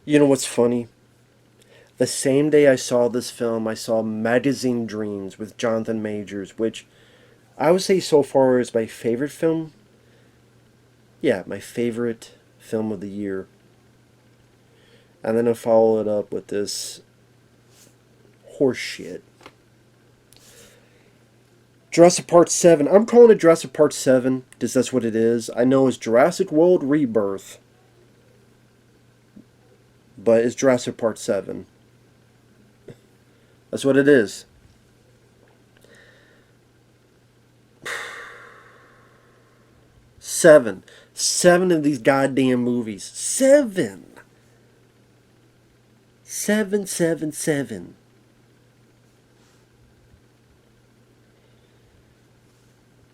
You know what's funny? The same day I saw this film, I saw Magazine Dreams with Jonathan Majors, which I would say so far is my favorite film. Yeah, my favorite film of the year. And then I followed it up with this horseshit. Jurassic Park 7. I'm calling it Jurassic Park 7 because that's what it is. I know it's Jurassic World Rebirth, but it's Jurassic Park 7. That's what it is. Seven. Seven of these goddamn movies. Seven. Seven, seven, seven.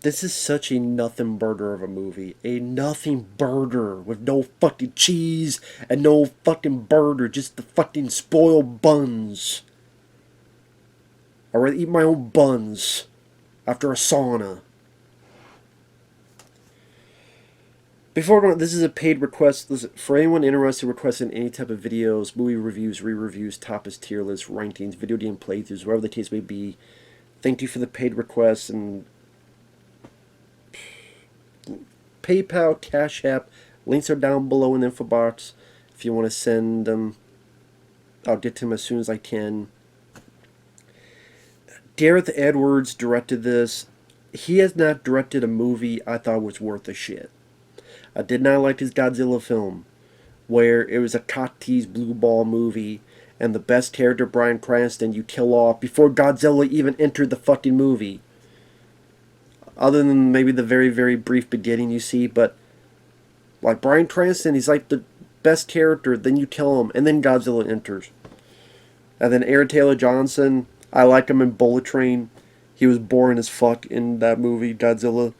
This is such a nothing burger of a movie. A nothing burger with no fucking cheese and no fucking burger. Just the fucking spoiled buns. I'd rather eat my own buns after a sauna. Before going, this is a paid request. Listen, for anyone interested in requesting any type of videos, movie reviews, re-reviews, toppest tier lists, rankings, video game playthroughs, whatever the case may be, thank you for the paid requests. And PayPal, CashApp, links are down below in the info box. If you want to send them, I'll get to them as soon as I can. Gareth Edwards directed this. He has not directed a movie I thought was worth a shit. I did not like his Godzilla film, where it was a cock-teased blue ball movie, and the best character, Bryan Cranston, you kill off before Godzilla even entered the fucking movie. Other than maybe the very, very brief beginning you see, but like Bryan Cranston, he's like the best character, then you kill him, and then Godzilla enters. And then Aaron Taylor Johnson, I like him in Bullet Train. He was boring as fuck in that movie, Godzilla.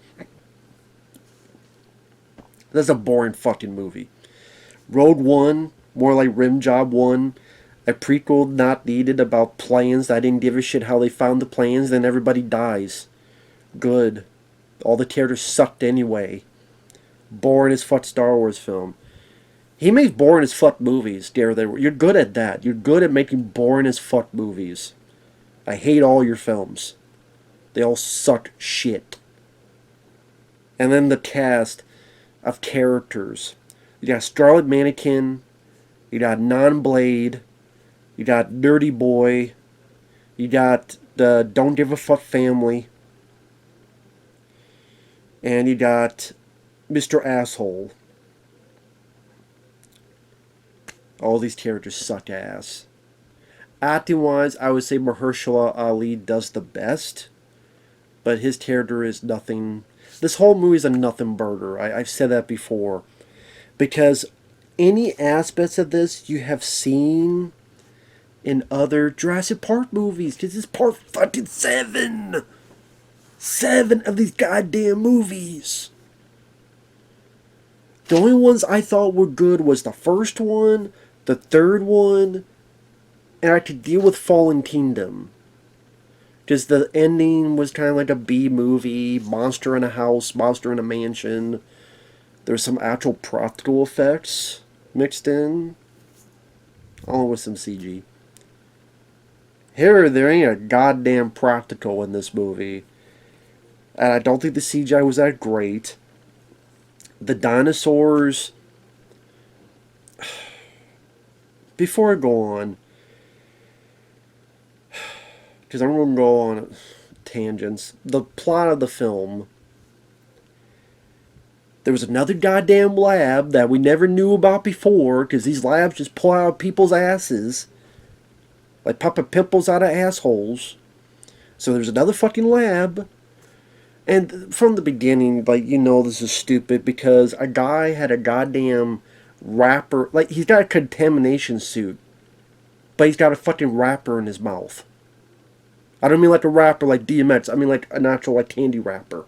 That's a boring fucking movie. Road One, more like Rim Job 1. A prequel not needed about planes. I didn't give a shit how they found the planes. Then everybody dies. Good. All the characters sucked anyway. Boring as fuck Star Wars film. He makes boring as fuck movies. You're good at that. You're good at making boring as fuck movies. I hate all your films. They all suck shit. And then the cast of characters. You got Scarlet Mannequin, you got Non-Blade, you got Nerdy Boy, you got the Don't Give a Fuck family, and you got Mr. Asshole. All these characters suck ass. Acting wise, I would say Mahershala Ali does the best, but his character is nothing. This whole movie is a nothing burger. I've said that before. Because any aspects of this you have seen in other Jurassic Park movies. Because it's part fucking 7. 7 of these goddamn movies. The only ones I thought were good was the first one, the third one, and I could deal with Fallen Kingdom. Because the ending was kind of like a B movie, monster in a house, monster in a mansion. There's some actual practical effects mixed in, along with some CG. Here, there ain't a goddamn practical in this movie. And I don't think the CGI was that great. The dinosaurs... Before I go on, because I'm going to go on tangents. The plot of the film. There was another goddamn lab that we never knew about before, because these labs just pull out people's asses. Like popping pimples out of assholes. So there's another fucking lab. And from the beginning, like, you know this is stupid, because a guy had a goddamn wrapper. Like, he's got a contamination suit. But he's got a fucking wrapper in his mouth. I don't mean like a wrapper like DMX. I mean like an actual like candy wrapper.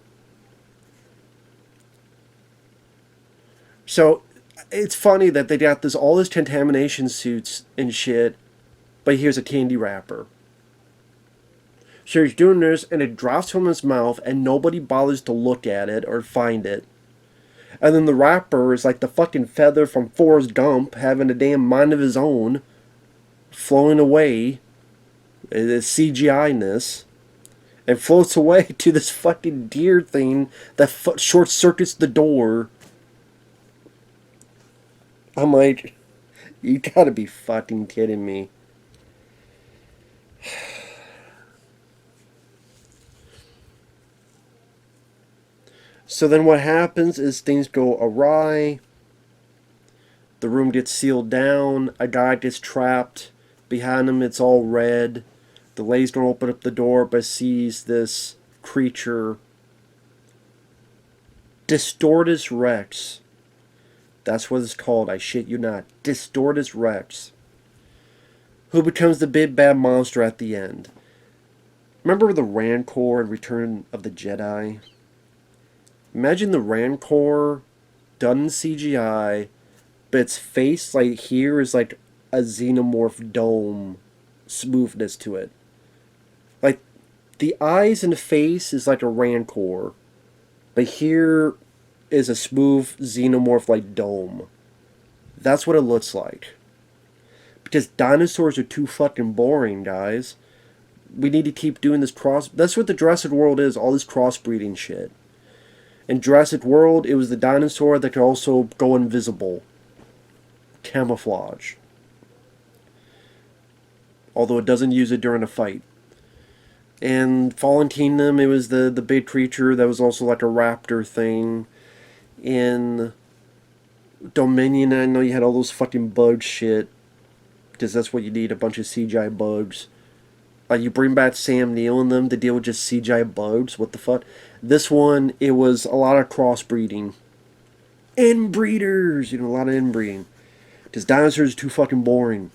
So it's funny that they got all this contamination suits and shit, but here's a candy wrapper. So he's doing this, and it drops from his mouth, and nobody bothers to look at it or find it. And then the rapper is like the fucking feather from Forrest Gump having a damn mind of his own, flowing away. It's CGI-ness. And floats away to this fucking deer thing that short circuits the door. I'm like, you gotta be fucking kidding me. So then what happens is things go awry. The room gets sealed down. A guy gets trapped. Behind him it's all red. The lady's gonna open up the door but sees this creature. Distortus Rex. That's what it's called, I shit you not. Distortus Rex. Who becomes the big bad monster at the end. Remember the Rancor in Return of the Jedi? Imagine the Rancor done in CGI, but its face like here is like a xenomorph dome smoothness to it. Like the eyes and the face is like a Rancor, but here is a smooth xenomorph like dome. That's what it looks like. Because dinosaurs are too fucking boring, guys. We need to keep doing this cross. That's what the Jurassic World is, all this crossbreeding shit. In Jurassic World, it was the dinosaur that could also go invisible. Camouflage. Although it doesn't use it during a fight. And Fallen Kingdom, it was the big creature that was also like a raptor thing. In Dominion, I know you had all those fucking bug shit. Because that's what you need, a bunch of CGI bugs. You bring back Sam Neill and them to deal with just CGI bugs. What the fuck? This one, it was a lot of crossbreeding. Inbreeders! You know, a lot of inbreeding. Because dinosaurs are too fucking boring.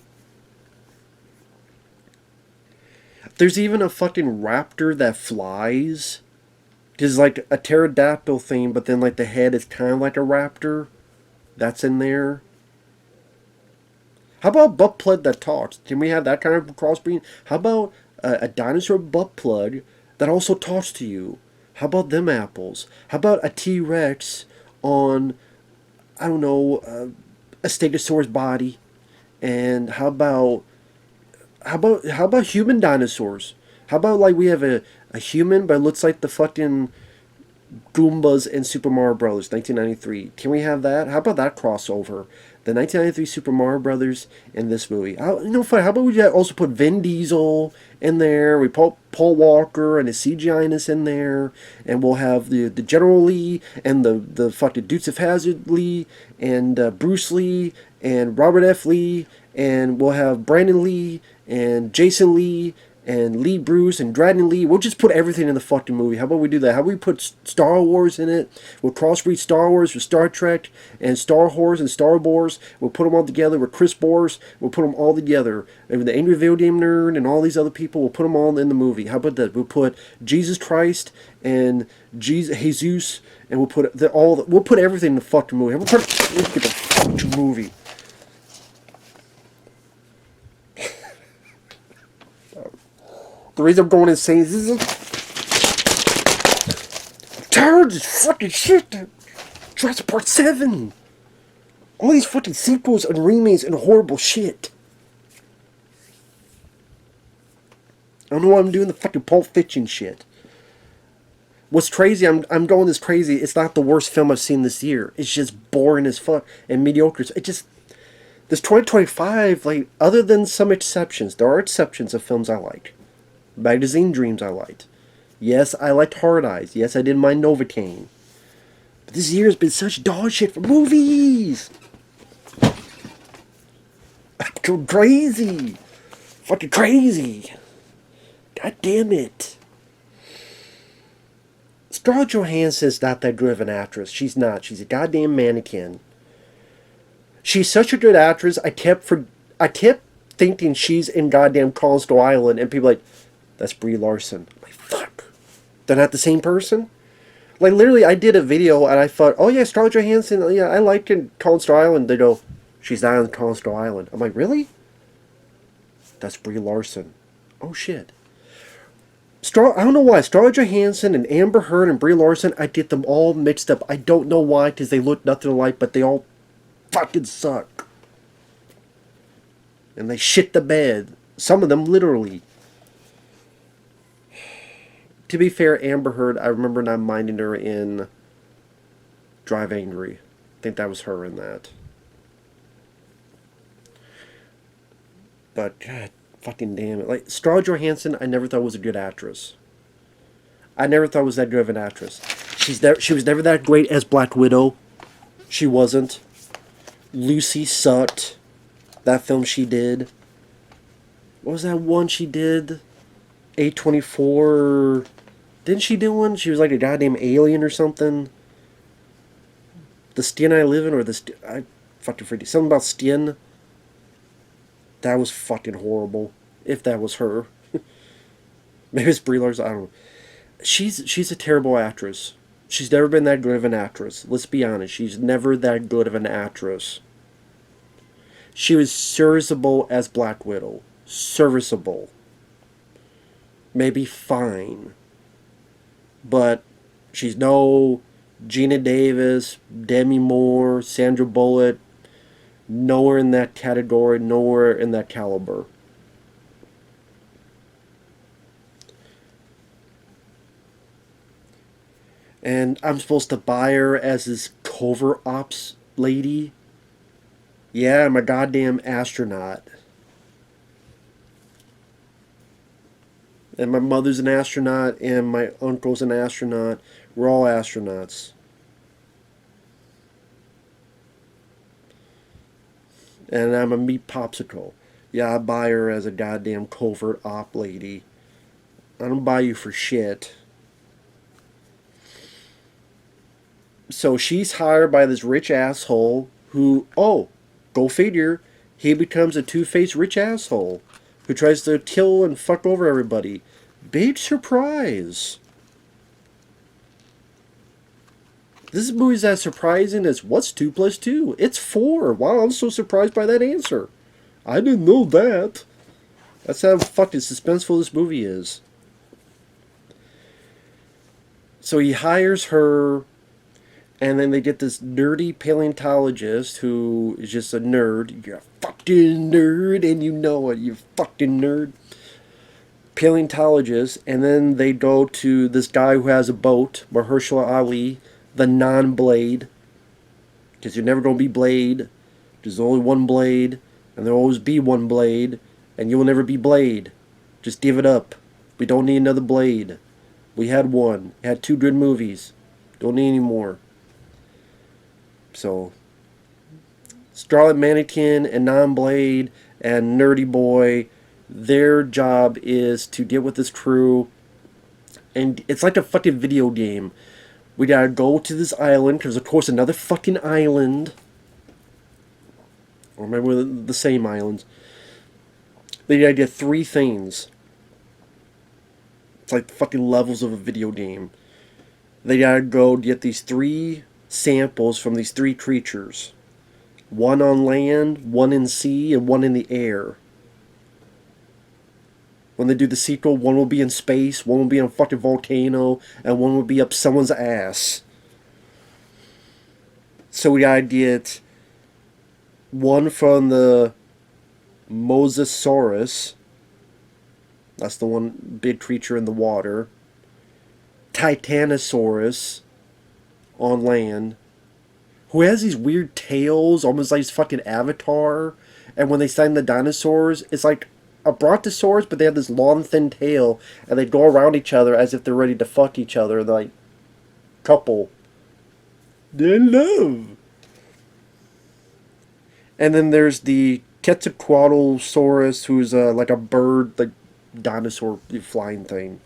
There's even a fucking raptor that flies. There's like a pterodactyl thing, but then like the head is kind of like a raptor. That's in there. How about butt plug that talks? Can we have that kind of crossbreeding? How about a dinosaur butt plug that also talks to you? How about them apples? How about a T-Rex on, I don't know, a Stegosaurus body? And how about human dinosaurs? How about like we have a human but it looks like the fucking Goombas in Super Mario Brothers 1993. Can we have that? How about that crossover? The 1993 Super Mario Brothers and this movie. How about we also put Vin Diesel in there? We put Paul Walker and his CGI-ness in there, and we'll have the General Lee and the fucking Dukes of Hazzard Lee and Bruce Lee and Robert F. Lee, and we'll have Brandon Lee and Jason Lee and Lee Bruce and Dradden Lee. We'll just put everything in the fucking movie. How about we do that? How about we put Star Wars in it? We'll crossbreed Star Wars with Star Trek and Star Wars and Star Wars. We'll put them all together with Chris Boers. We'll put them all together. And the Angry Video Game Nerd and all these other people, we'll put them all in the movie. How about that? We'll put Jesus Christ and Jesus, and we'll put we'll put everything in the fucking movie. Let's get the fucking movie. The reason I'm going insane is I'm tired of this fucking shit. Jurassic Park 7. All these fucking sequels and remakes and horrible shit. I don't know why I'm doing the fucking Pulp Fiction shit. What's crazy, I'm going this crazy. It's not the worst film I've seen this year. It's just boring as fuck and mediocre. It just, this 2025, like, other than some exceptions, there are exceptions of films I like. Magazine Dreams I liked. Yes, I liked Hard Eyes. Yes, I didn't mind Novocaine. But this year has been such dog shit for movies. I'm going crazy. Fucking crazy. God damn it. Scarlett Johansson's not that good of an actress. She's not. She's a goddamn mannequin. She's such a good actress. I kept thinking she's in goddamn Coastal Island, and people like, that's Brie Larson. I'm like, fuck. They're not the same person? Like, literally, I did a video, and I thought, oh, yeah, Scarlett Johansson, yeah, I liked in Coastal Island. They go, she's not on Coastal Island. I'm like, really? That's Brie Larson. Oh, shit. I don't know why. Scarlett Johansson and Amber Heard and Brie Larson, I get them all mixed up. I don't know why, because they look nothing alike, but they all fucking suck. And they shit the bed. Some of them literally. To be fair, Amber Heard, I remember not minding her in Drive Angry. I think that was her in that. But, God, fucking damn it. Like, Scarlett Johansson, I never thought was a good actress. I never thought was that good of an actress. She was never that great as Black Widow. She wasn't. Lucy sucked. That film she did. What was that one she did? A24. Didn't she do one? She was like a goddamn alien or something. The Skin I Live In, or I fucking forget. Something about skin. That was fucking horrible. If that was her. Maybe it's Brie Larson, I don't know. She's a terrible actress. She's never been that good of an actress. Let's be honest. She's never that good of an actress. She was serviceable as Black Widow. Serviceable. Maybe fine. But she's no Gina Davis, Demi Moore, Sandra Bullock. Nowhere in that category. Nowhere in that caliber. And I'm supposed to buy her as this covert ops lady. Yeah, I'm a goddamn astronaut. And my mother's an astronaut, and my uncle's an astronaut. We're all astronauts. And I'm a meat popsicle. Yeah, I buy her as a goddamn covert op lady. I don't buy you for shit. So she's hired by this rich asshole who, oh, go figure, he becomes a two-faced rich asshole who tries to kill and fuck over everybody. Big surprise. This movie's as surprising as what's 2 plus 2? It's 4. Wow, I'm so surprised by that answer. I didn't know that. That's how fucking suspenseful this movie is. So he hires her, and then they get this nerdy paleontologist who is just a nerd. You're a fucking nerd, and you know it, you fucking nerd. Paleontologist, and then they go to this guy who has a boat, Mahershala Ali, the non-Blade. Because you're never going to be Blade. There's only one Blade, and there'll always be one Blade, and you'll never be Blade. Just give it up. We don't need another Blade. We had one. Had 2 good movies. Don't need any more. So, Scarlet Mannequin and Non-Blade and Nerdy Boy, their job is to get with this crew, and it's like a fucking video game. We gotta go to this island, because of course another fucking island, or maybe we're the same islands. They gotta get 3 things. It's like fucking levels of a video game. They gotta go get these 3 samples from these 3 creatures. 1 on land, 1 in sea, and 1 in the air. When they do the sequel, 1 will be in space, 1 will be on a fucking volcano, and 1 will be up someone's ass. So we gotta get 1 from the Mosasaurus. That's the one big creature in the water. Titanosaurus on land, who has these weird tails, almost like his fucking Avatar. And when they find the dinosaurs, it's like a brontosaurus, but they have this long, thin tail, and they go around each other as if they're ready to fuck each other. They're like, couple. They're in love. And then there's the Quetzalcoatlsaurus, who's like a bird, like dinosaur flying thing.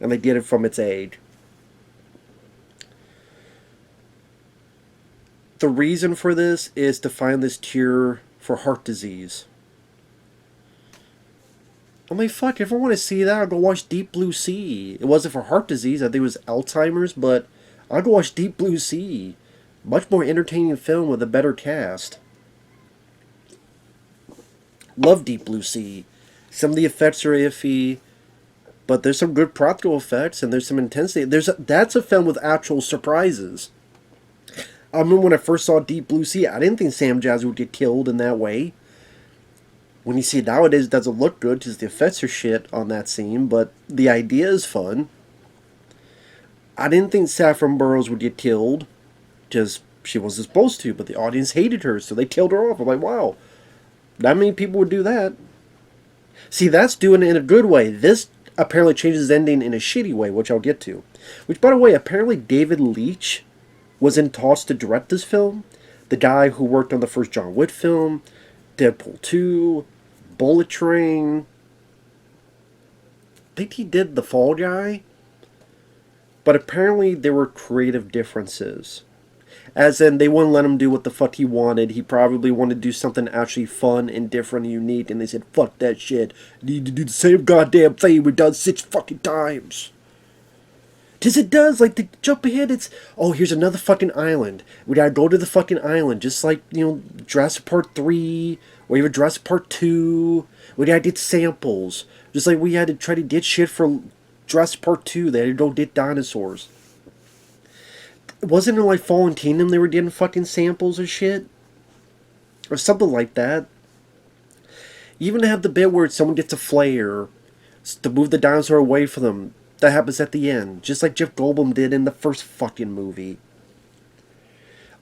And they get it from its egg. The reason for this is to find this cure for heart disease. I mean, fuck, if I want to see that, I'll go watch Deep Blue Sea. It wasn't for heart disease, I think it was Alzheimer's, but I'll go watch Deep Blue Sea. Much more entertaining film with a better cast. Love Deep Blue Sea. Some of the effects are iffy. But there's some good practical effects and there's some intensity. That's a film with actual surprises. I remember when I first saw Deep Blue Sea, I didn't think Sam Jazz would get killed in that way. When you see it nowadays, it doesn't look good because the effects are shit on that scene, but the idea is fun. I didn't think Saffron Burrows would get killed because she wasn't supposed to, but the audience hated her, so they killed her off. I'm like, wow, not many people would do that. See, that's doing it in a good way. This apparently changes the ending in a shitty way, which I'll get to. Which, by the way, apparently David Leitch was in talks to direct this film. The guy who worked on the first John Wick film, Deadpool 2, Bullet Train. I think he did The Fall Guy. But apparently there were creative differences. As in, they wouldn't let him do what the fuck he wanted. He probably wanted to do something actually fun and different and unique. And they said, fuck that shit. You need to do the same goddamn thing we've done 6 fucking times. Because it does, like, the jump ahead, it's, oh, here's another fucking island. We gotta go to the fucking island. Just like, you know, Jurassic Park 3, or even Jurassic Park 2. We gotta get samples. Just like we had to try to get shit for Jurassic Park 2. They had to go get dinosaurs. Wasn't it like Fallen Kingdom they were getting fucking samples or shit? Or something like that. You even have the bit where someone gets a flare to move the dinosaur away from them. That happens at the end. Just like Jeff Goldblum did in the first fucking movie.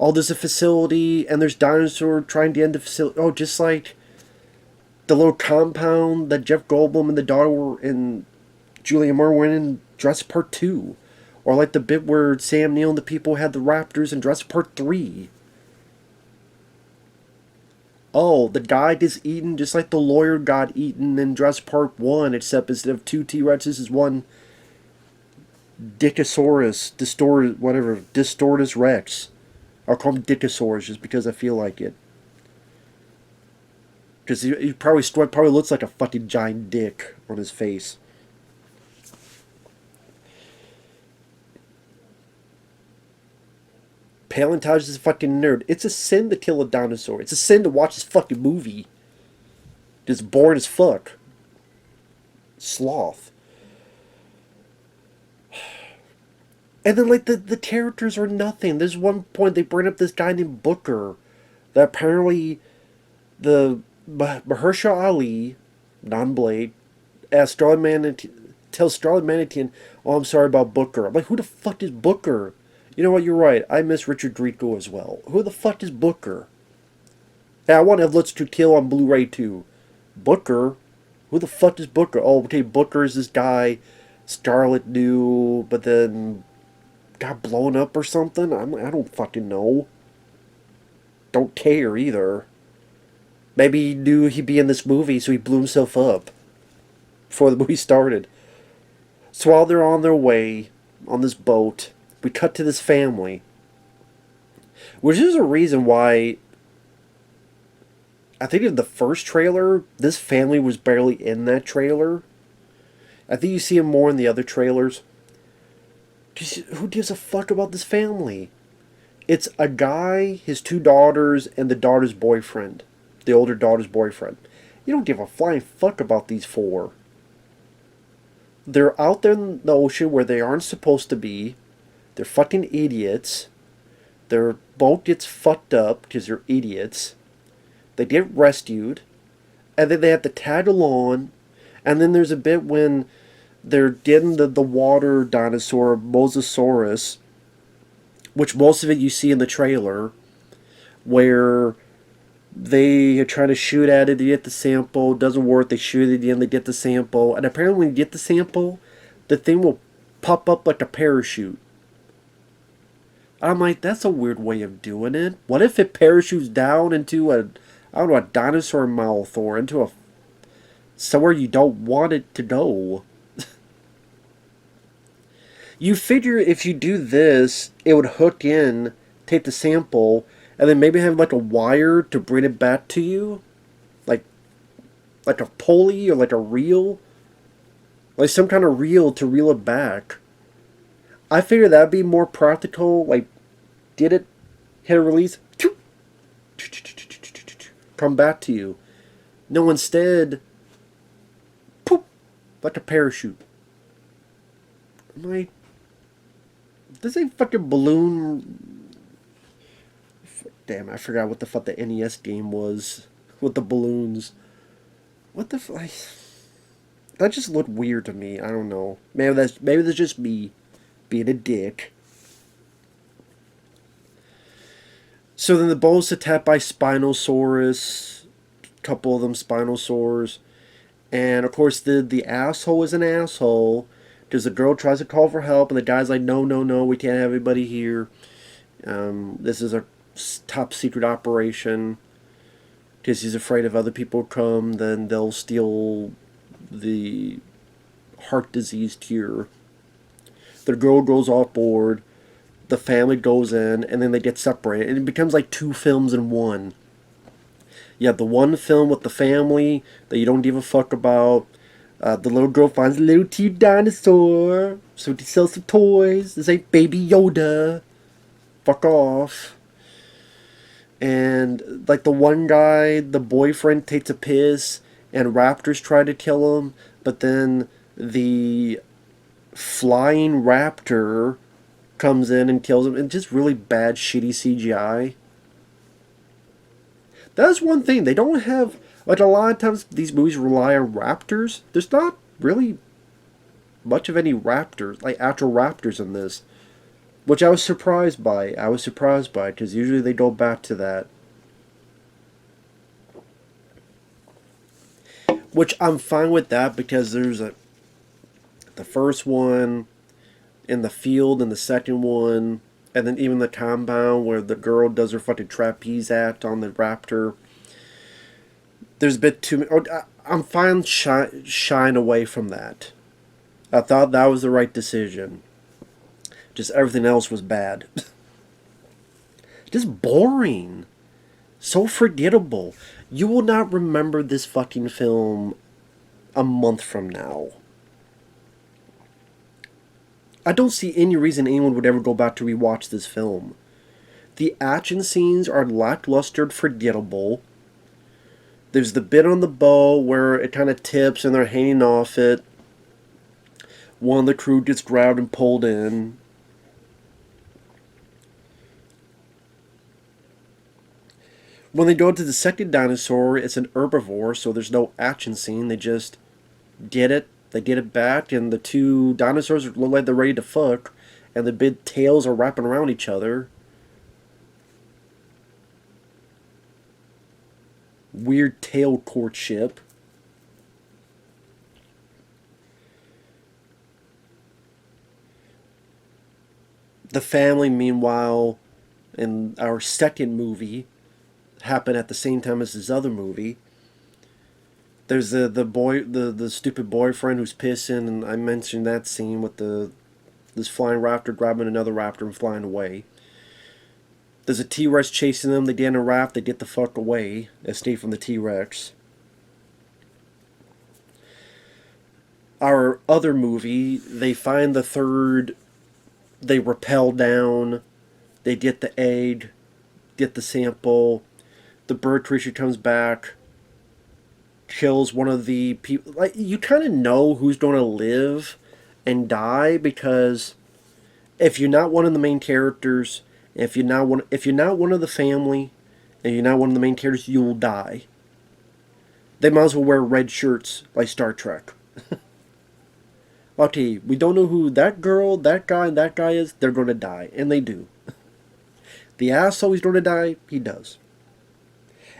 Oh, there's a facility and there's dinosaur trying to end the facility. Oh, just like the little compound that Jeff Goldblum and the daughter and Julia Moore went in Jurassic Park 2. Or like the bit where Sam Neill and the people had the raptors in Jurassic Park 3. Oh, the guy gets eaten just like the lawyer got eaten in Jurassic Park 1, except instead of 2 T-Rexes is one Dickosaurus, Distortus Rex. I'll call him Dickosaurus just because I feel like it. Because he probably looks like a fucking giant dick on his face. Paleontologist is a fucking nerd. It's a sin to kill a dinosaur. It's a sin to watch this fucking movie. It's boring as fuck. Sloth. And then, like, the characters are nothing. There's one point they bring up this guy named Booker. That apparently Mahershala Ali, non-Blade, tells Scarlett Manatee, oh, I'm sorry about Booker. I'm like, who the fuck is Booker? You know what, you're right. I miss Richard Grieco as well. Who the fuck is Booker? Hey, I want Evelyn to Kill on Blu-ray too. Booker? Who the fuck is Booker? Oh, okay, Booker is this guy Scarlett knew, but then got blown up or something? I don't fucking know. Don't care either. Maybe he knew he'd be in this movie, so he blew himself up before the movie started. So while they're on their way on this boat, we cut to this family. Which is a reason why I think in the first trailer, this family was barely in that trailer. I think you see him more in the other trailers. Who gives a fuck about this family? It's a guy, his 2 daughters, and the daughter's boyfriend. The older daughter's boyfriend. You don't give a flying fuck about these 4. They're out there in the ocean where they aren't supposed to be. They're fucking idiots. Their boat gets fucked up because they're idiots. They get rescued. And then they have to tag along. And then there's a bit when they're getting the water dinosaur, Mosasaurus, which most of it you see in the trailer, where they are trying to shoot at it to get the sample. It doesn't work. They shoot it again. They get the sample. And apparently when you get the sample, the thing will pop up like a parachute. I'm like, that's a weird way of doing it. What if it parachutes down into a dinosaur mouth or into somewhere you don't want it to go? You figure if you do this, it would hook in, take the sample, and then maybe have like a wire to bring it back to you? Like a pulley or like a reel? Like some kind of reel to reel it back. I figure that'd be more practical. Like, get it, hit a release, come back to you. No, instead, poop, like a parachute. My, this ain't fucking balloon. Damn, I forgot what the fuck the NES game was with the balloons. What the fuck? That just looked weird to me. I don't know. Maybe that's just me being a dick. So then the bull's attacked by Spinosaurus. A couple of them Spinosaurs. And of course the asshole is an asshole. Because the girl tries to call for help and the guy's like, no, no, no, we can't have anybody here. This is a top secret operation. Because he's afraid if other people come, then they'll steal the heart disease cure. The girl goes off board. The family goes in, and then they get separated. And it becomes like two films in one. You have the one film with the family that you don't give a fuck about. The little girl finds a little cute dinosaur, so she sells some toys. This ain't Baby Yoda. Fuck off. And like the one guy, the boyfriend takes a piss, and raptors try to kill him, but then the flying raptor comes in and kills him. And just really bad, shitty CGI. That's one thing. They don't have, like, a lot of times these movies rely on raptors. There's not really much of any raptors, like actual raptors in this. Which I was surprised by. Because usually they go back to that. Which I'm fine with that, because there's the first one in the field, and the second one, and then even the compound where the girl does her fucking trapeze act on the raptor. There's a bit too... I'm fine shying away from that. I thought that was the right decision. Just everything else was bad. Just boring. So forgettable. You will not remember this fucking film a month from now. I don't see any reason anyone would ever go back to rewatch this film. The action scenes are lackluster, forgettable. There's the bit on the bow where it kind of tips and they're hanging off it. One of the crew gets grabbed and pulled in. When they go to the second dinosaur, it's an herbivore, so there's no action scene. They just get it. They get it back, and the two dinosaurs look like they're ready to fuck, and the big tails are wrapping around each other. Weird tail courtship. The family, meanwhile, in our second movie, happened at the same time as this other movie. There's the stupid boyfriend who's pissing, and I mentioned that scene with this flying raptor grabbing another raptor and flying away. There's a T-Rex chasing them. They get in a raft. They get the fuck away. Escape from the T-Rex. Our other movie, they find the third. They rappel down. They get the egg. Get the sample. The bird creature comes back. Kills one of the people. Like, you kind of know who's going to live and die, because if you're not one of the main characters, if you're not one of the family, and you're not one of the main characters, you will die. They might as well wear red shirts like Star Trek. Okay, we don't know who that girl, that guy, and that guy is. They're going to die, and they do. The asshole is going to die. He does.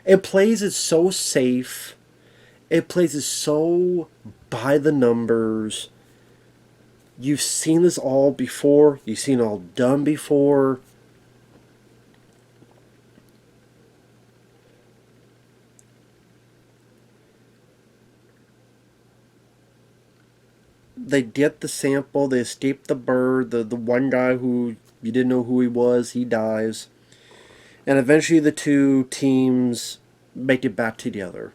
It plays it so safe. It plays it so by the numbers. You've seen this all before. You've seen it all done before. They get the sample. They escape the bird. The one guy who you didn't know who he was, he dies. And eventually the two teams make it back together.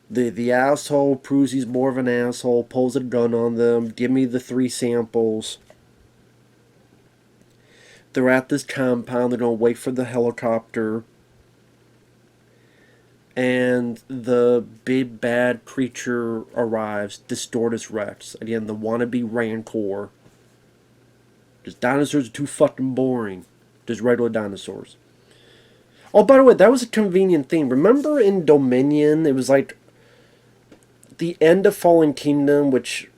The asshole proves he's more of an asshole, pulls a gun on them, give me the 3 samples. They're at this compound, they're going to wait for the helicopter. and the big bad creature arrives, Distortus Rex. Again, the wannabe Rancor. Just dinosaurs are too fucking boring. Just regular dinosaurs. Oh, by the way, that was a convenient thing. Remember in Dominion, it was like the end of Fallen Kingdom, which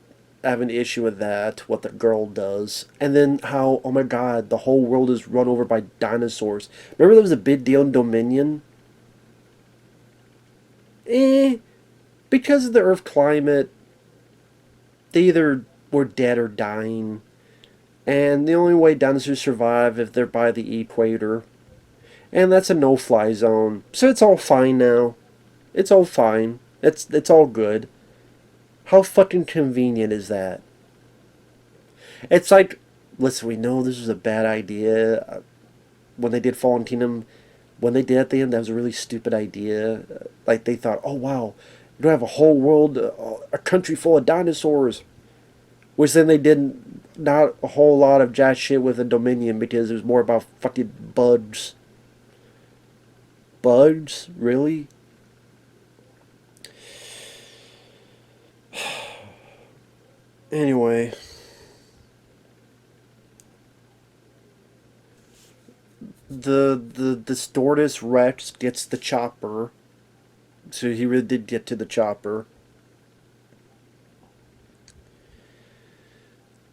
I have an issue with that, what the girl does. And then how, oh my god, the whole world is run over by dinosaurs. Remember there was a big deal in Dominion? Because of the Earth climate, they either were dead or dying. And the only way dinosaurs survive if they're by the equator. And that's a no-fly zone. So it's all fine now. It's all fine. It's all good. How fucking convenient is that? It's like, listen, we know this was a bad idea. When they did Fallen Kingdom, when they did at the end, that was a really stupid idea. Like, they thought, oh wow, you don't have a whole world, a country full of dinosaurs. Which then they did not a whole lot of jack shit with the Dominion because it was more about fucking bugs. Bugs? Really? Anyway. The Distortus Rex gets the chopper. So he really did get to the chopper.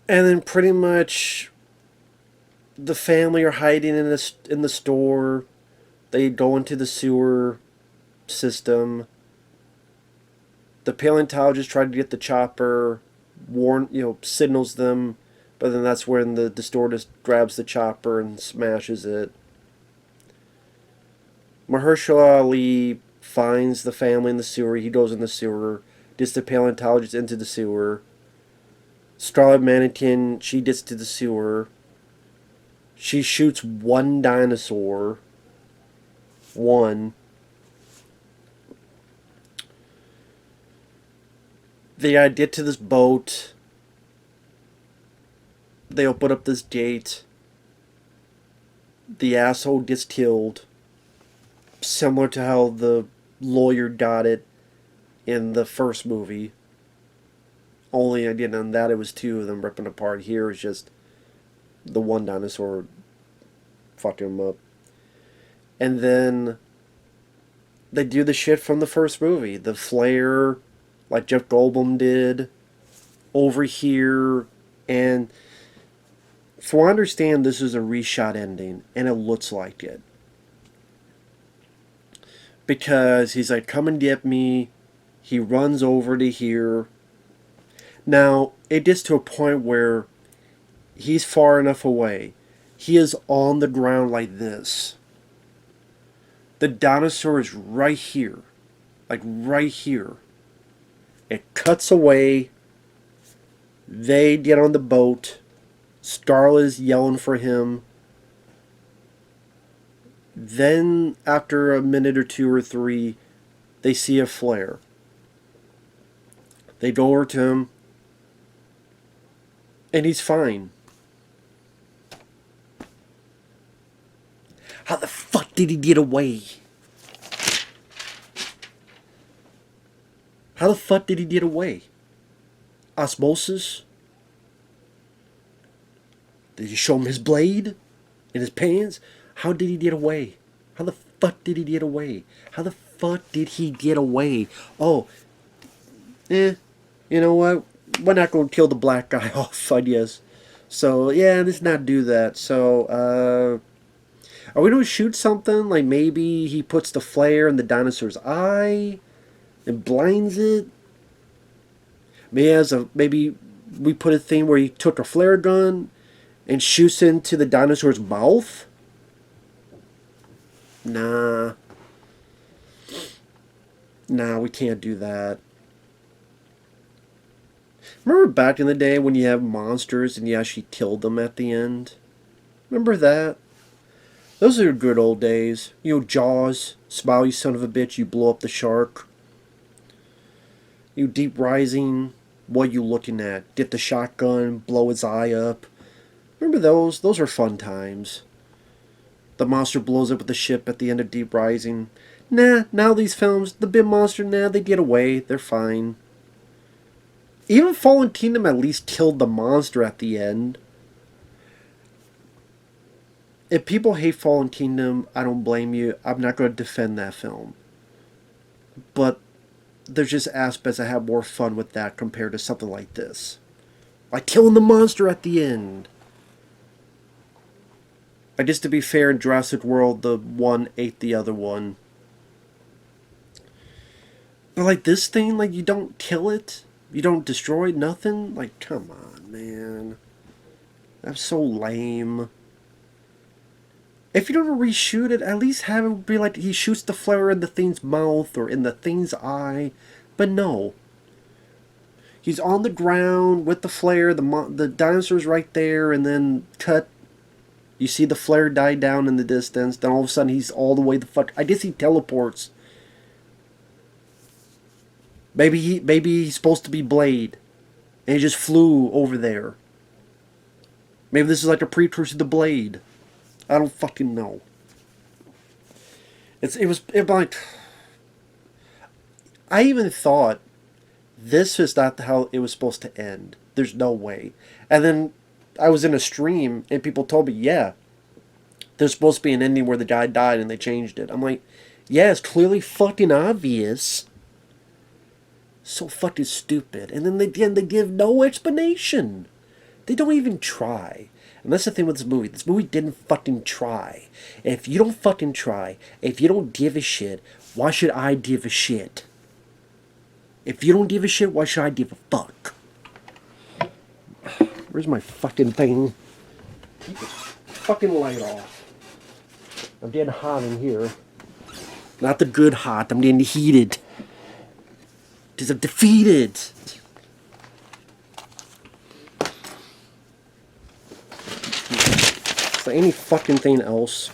And then pretty much the family are hiding in the store. They go into the sewer system. The paleontologist tried to get the chopper, signals them, but then that's when the Distortus grabs the chopper and smashes it. Mahershala Ali finds the family in the sewer. He goes in the sewer, gets the paleontologist into the sewer. Scarlett Mannequin, she gets to the sewer. She shoots one dinosaur. One. They gotta get to this boat. They open up this gate. The asshole gets killed. Similar to how the lawyer got it in the first movie. Only, again, on that it was two of them ripping apart. Here it's just the one dinosaur fucking him up. And then they do the shit from the first movie. The flare, like Jeff Goldblum did, over here. And from what I understand, this is a reshot ending. And it looks like it. Because he's like, come and get me. He runs over to here. Now, it gets to a point where he's far enough away. He is on the ground like this. The dinosaur is right here. Like right here. It cuts away. They get on the boat. Scarlett's yelling for him. Then, after a minute or two or three, they see a flare. They go over to him. And he's fine. How the fuck did he get away? How the fuck did he get away? Osmosis? Did you show him his blade? In his pants? How did he get away? How the fuck did he get away? How the fuck did he get away? Oh. You know what? We're not going to kill the black guy off, I guess. So, yeah, let's not do that. So, are we going to shoot something? Like maybe he puts the flare in the dinosaur's eye and blinds it? Maybe we put a thing where he took a flare gun and shoots into the dinosaur's mouth? Nah. Nah, we can't do that. Remember back in the day when you have monsters and you actually killed them at the end? Remember that? Those are good old days. You know, Jaws. Smile, you son of a bitch, you blow up the shark. You Deep Rising. What you looking at? Get the shotgun, blow his eye up. Remember those? Those are fun times. The monster blows up with the ship at the end of Deep Rising. Nah, now these films, the big monster, nah, they get away. They're fine. Even Fallen Kingdom at least killed the monster at the end. If people hate Fallen Kingdom, I don't blame you. I'm not going to defend that film. But there's just aspects I have more fun with that compared to something like this. Like killing the monster at the end. I guess to be fair, in Jurassic World, the one ate the other one. But like this thing, like you don't kill it. You don't destroy nothing. Like, come on, man. That's so lame. If you don't reshoot it, at least have it be like he shoots the flare in the thing's mouth or in the thing's eye. But no. He's on the ground with the flare, the dinosaur's right there, and then cut. You see the flare die down in the distance, then all of a sudden he's all the way the fuck... I guess he teleports. Maybe he's supposed to be Blade, and he just flew over there. Maybe this is like a precursor to Blade. I don't fucking know. It was like... I even thought this is not how it was supposed to end. There's no way. And then I was in a stream and people told me, yeah, there's supposed to be an ending where the guy died and they changed it. I'm like, yeah, it's clearly fucking obvious. So fucking stupid. And then they give no explanation. They don't even try. And that's the thing with this movie. This movie didn't fucking try. And if you don't fucking try, if you don't give a shit, why should I give a shit? If you don't give a shit, why should I give a fuck? Where's my fucking thing? Keep this fucking light off. I'm getting hot in here. Not the good hot, I'm getting heated. Because I'm defeated. Is there any fucking thing else?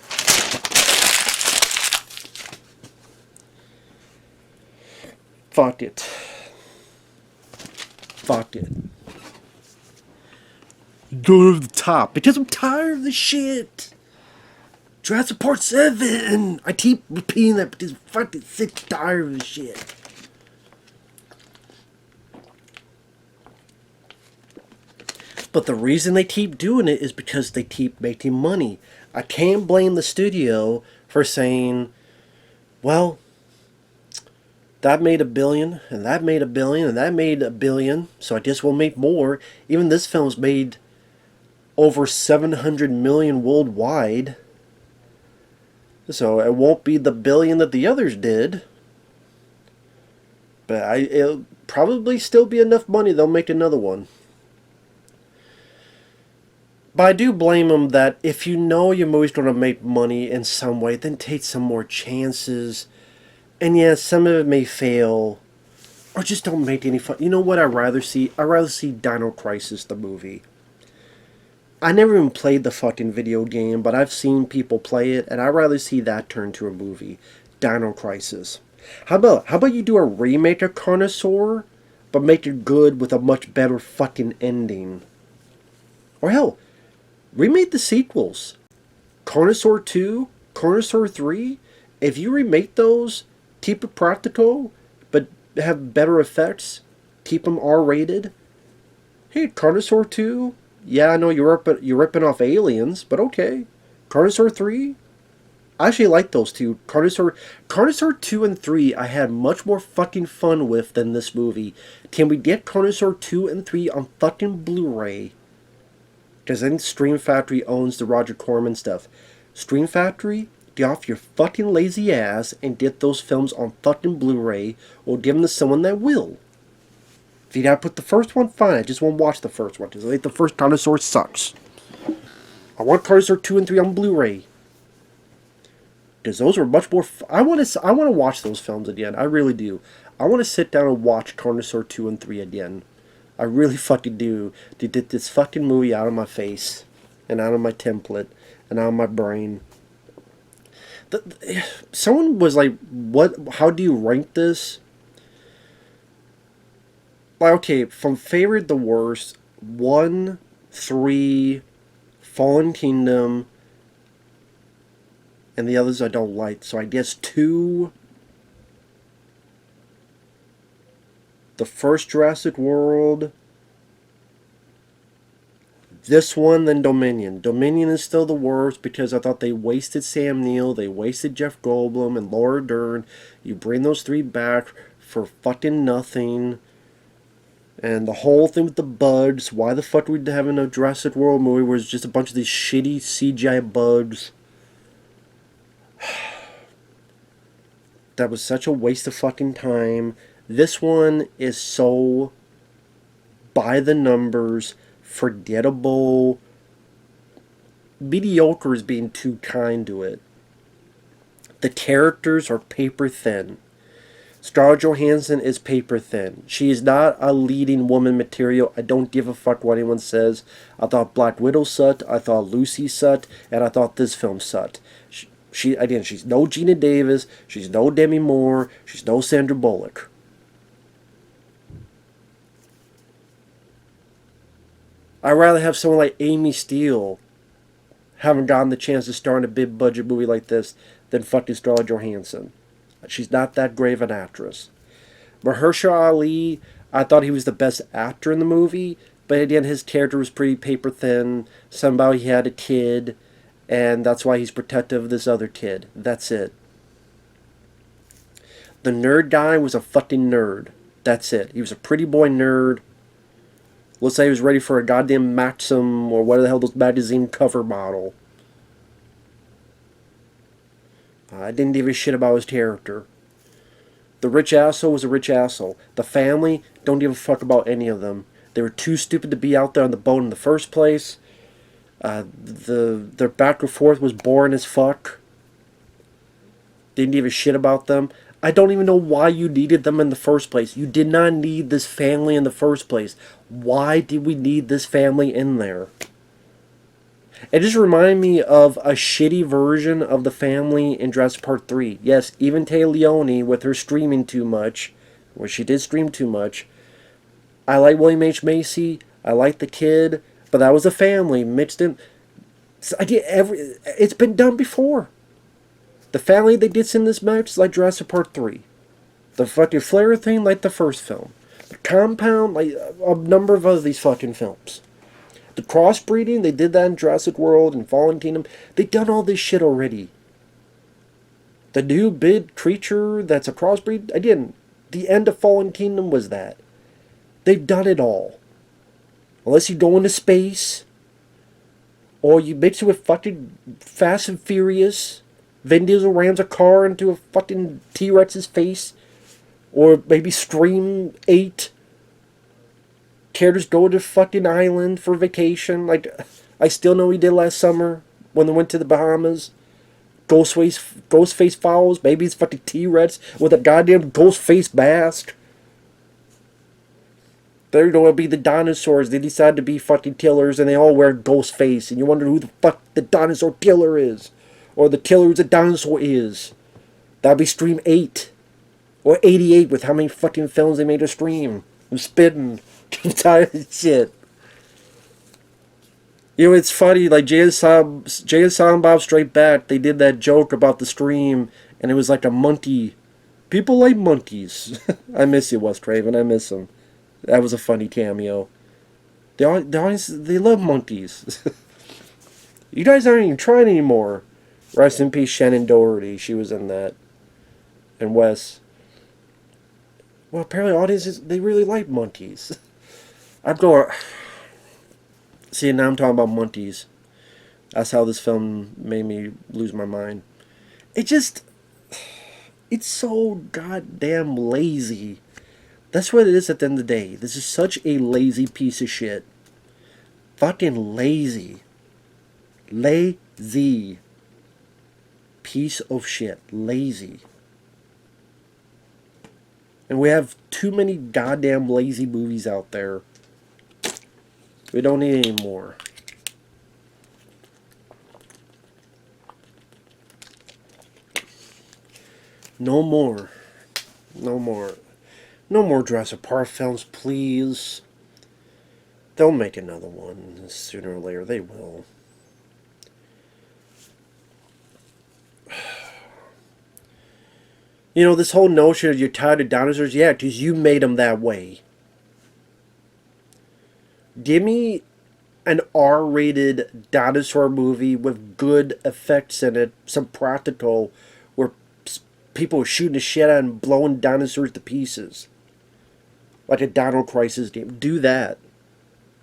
Fuck it. Fuck it. Go to the top. Because I'm tired of the shit. Jurassic Park 7. I keep repeating that because I'm fucking sick and tired of the shit. But the reason they keep doing it is because they keep making money. I can't blame the studio for saying, well, that made $1 billion, and that made $1 billion, and that made $1 billion, so I guess we'll make more. Even this film's made over 700 million worldwide. So it won't be the $1 billion that the others did. But it'll probably still be enough money, they'll make another one. But I do blame them that if you know your movie's going to make money in some way, then take some more chances. And yeah, some of it may fail. Or just don't make any fun. You know what I'd rather see? I'd rather see Dino Crisis, the movie. I never even played the fucking video game, but I've seen people play it, and I'd rather see that turn to a movie. Dino Crisis. How about you do a remake of Carnosaur, but make it good with a much better fucking ending? Or hell, remake the sequels. Carnosaur 2, Carnosaur 3. If you remake those, keep it practical, but have better effects, keep them R-rated. Hey, Carnosaur 2, yeah, I know you're ripping off Aliens, but okay. Carnosaur 3, I actually like those two. Carnosaur 2 and 3 I had much more fucking fun with than this movie. Can we get Carnosaur 2 and 3 on fucking Blu-ray? Because I think Stream Factory owns the Roger Corman stuff. Stream Factory, get off your fucking lazy ass and get those films on fucking Blu-ray, or give them to someone that will. If you gotta put the first one, fine. I just won't watch the first one, because I think the first Carnosaur sucks. I want Carnosaur 2 and 3 on Blu-ray. Because those were much more... I want to watch those films again. I really do. I want to sit down and watch Carnosaur 2 and 3 again. I really fucking do. To get this fucking movie out of my face. And out of my template. And out of my brain. Someone was like, how do you rank this? Like, okay, from favorite to worst, 1, 3, Fallen Kingdom, and the others I don't like. So I guess 2. The first Jurassic World, this one, then Dominion. Dominion is still the worst because I thought they wasted Sam Neill, they wasted Jeff Goldblum and Laura Dern. You bring those 3 back for fucking nothing. And the whole thing with the bugs, why the fuck are we having a Jurassic World movie where it's just a bunch of these shitty CGI bugs? That was such a waste of fucking time. This one is so by the numbers, forgettable. Mediocre is being too kind to it. The characters are paper thin. Scarlett Johansson is paper thin. She is not a leading woman material. I don't give a fuck what anyone says. I thought Black Widow sucked. I thought Lucy sucked. And I thought this film sucked. She's no Gina Davis. She's no Demi Moore. She's no Sandra Bullock. I'd rather have someone like Amy Steele haven't gotten the chance to star in a big budget movie like this than fucking Scarlett Johansson. She's not that great of an actress. Mahershala Ali, I thought he was the best actor in the movie, but again, his character was pretty paper thin. Somehow he had a kid, and that's why he's protective of this other kid. That's it. The nerd guy was a fucking nerd. That's it. He was a pretty boy nerd. Let's say he was ready for a goddamn Maxim or whatever the hell those magazine cover model. I didn't give a shit about his character. The rich asshole was a rich asshole. The family, don't give a fuck about any of them. They were too stupid to be out there on the boat in the first place. Their back and forth was boring as fuck. Didn't give a shit about them. I don't even know why you needed them in the first place. You did not need this family in the first place. Why did we need this family in there? It just reminded me of a shitty version of the family in Jurassic Park 3. Yes, even Tay Leone with her streaming too much, where she did stream too much. I like William H. Macy. I like the kid, but that was a family mixed in. It's been done before. The family they did in this match is like Jurassic Park 3. The fucking flare thing like the first film. The compound like a number of other these fucking films. The crossbreeding, they did that in Jurassic World and Fallen Kingdom. They've done all this shit already. The new big creature that's a crossbreed, again, the end of Fallen Kingdom was that. They've done it all. Unless you go into space, or you mix it with fucking Fast and Furious, Vin Diesel rams a car into a fucking T-Rex's face, or maybe Scream 8. Characters go to fucking island for vacation. Like, I still know he did last summer when they went to the Bahamas. Ghostface follows. Maybe it's fucking T-Rex with a goddamn Ghostface mask. They're going to be the dinosaurs. They decide to be fucking killers and they all wear Ghostface. And you wonder who the fuck the dinosaur killer is. Or the killer who's a dinosaur is. That'd be Stream 8. Or 88 with how many fucking films they made to stream. I'm spitting. I'm tired of shit. You know, it's funny, like Jay and Silent Bob Straight Back, they did that joke about the stream, and it was like a monkey. People like monkeys. I miss you, Wes Craven. I miss him. That was a funny cameo. They love monkeys. You guys aren't even trying anymore. Rest in peace, Shannon Doherty. She was in that. And Wes. Well, apparently audiences, they really like monkeys. I'd go... See, now I'm talking about monkeys. That's how this film made me lose my mind. It's so goddamn lazy. That's what it is at the end of the day. This is such a lazy piece of shit. Fucking lazy. Lazy. Piece of shit. Lazy. And we have too many goddamn lazy movies out there. We don't need any more. No more. No more. No more Jurassic Park films, please. They'll make another one sooner or later. They will. You know, this whole notion of you're tired of dinosaurs, yeah, because you made them that way. Give me an R-rated dinosaur movie with good effects in it, some practical, where people are shooting the shit out and blowing dinosaurs to pieces. Like a Dino Crisis game. Do that.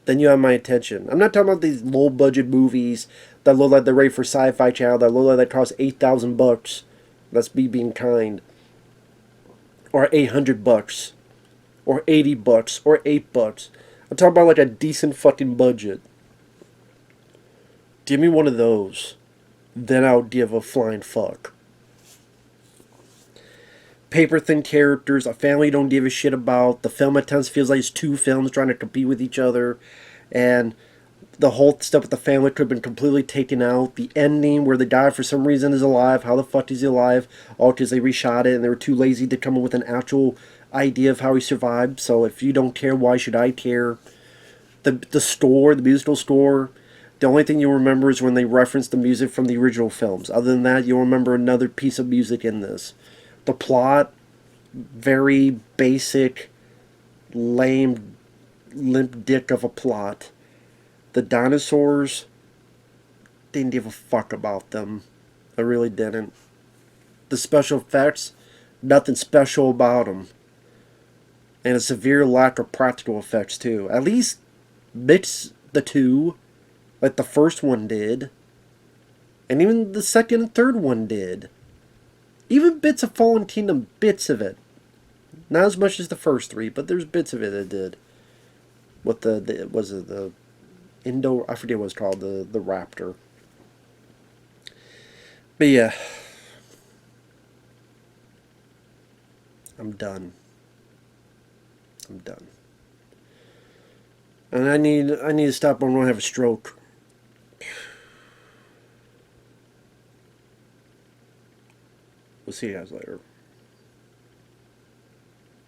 Then you have my attention. I'm not talking about these low-budget movies that look like they're ready for Sci-Fi Channel, that look like they cost $8,000. That's me being kind. Or $800. Or $80. Or $8. I'm talking about like a decent fucking budget. Give me one of those. Then I'll give a flying fuck. Paper thin characters, a family you don't give a shit about. The film at times feels like it's two films trying to compete with each other. And the whole stuff with the family could have been completely taken out. The ending where the guy for some reason is alive. How the fuck is he alive? All because they reshot it and they were too lazy to come up with an actual idea of how he survived. So if you don't care, why should I care? The score, the musical score, the only thing you'll remember is when they reference the music from the original films. Other than that, you'll remember another piece of music in this. The plot, very basic, lame, limp dick of a plot. The dinosaurs, didn't give a fuck about them. I really didn't. The special effects, nothing special about them. And a severe lack of practical effects, too. At least mix the two, like the first one did. And even the second and third one did. Even bits of Fallen Kingdom, bits of it. Not as much as the first three, but there's bits of it that did. What was it the Indo? I forget what it's called. The raptor. But yeah, I'm done. I'm done. And I need to stop when I don't have a stroke. We'll see you guys later.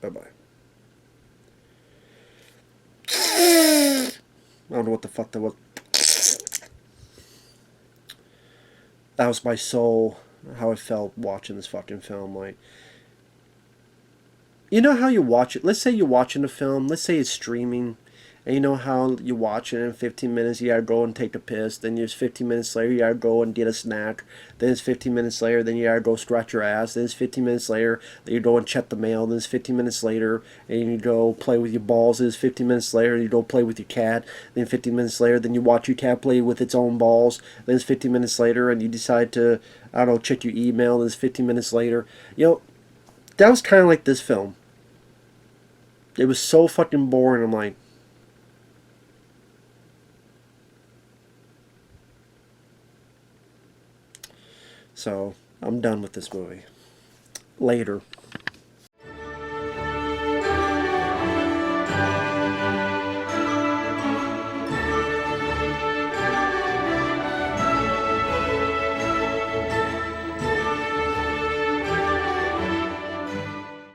Bye-bye. I don't know what the fuck that was. That was my soul. How I felt watching this fucking film. Like, you know how you watch it? Let's say you're watching a film. Let's say it's streaming. And you know how you watch it in 15 minutes, you gotta go and take a piss. Then it's 15 minutes later, you gotta go and get a snack. Then it's 15 minutes later, then you gotta go scratch your ass. Then it's 15 minutes later, then you go and check the mail. Then it's 15 minutes later, and you go play with your balls. Then it's 15 minutes later, you go play with your cat. Then 15 minutes later, then you watch your cat play with its own balls. Then it's 15 minutes later, and you decide to, I don't know, check your email. Then it's 15 minutes later. You know, that was kind of like this film. It was so fucking boring. I'm like, so, I'm done with this movie. Later.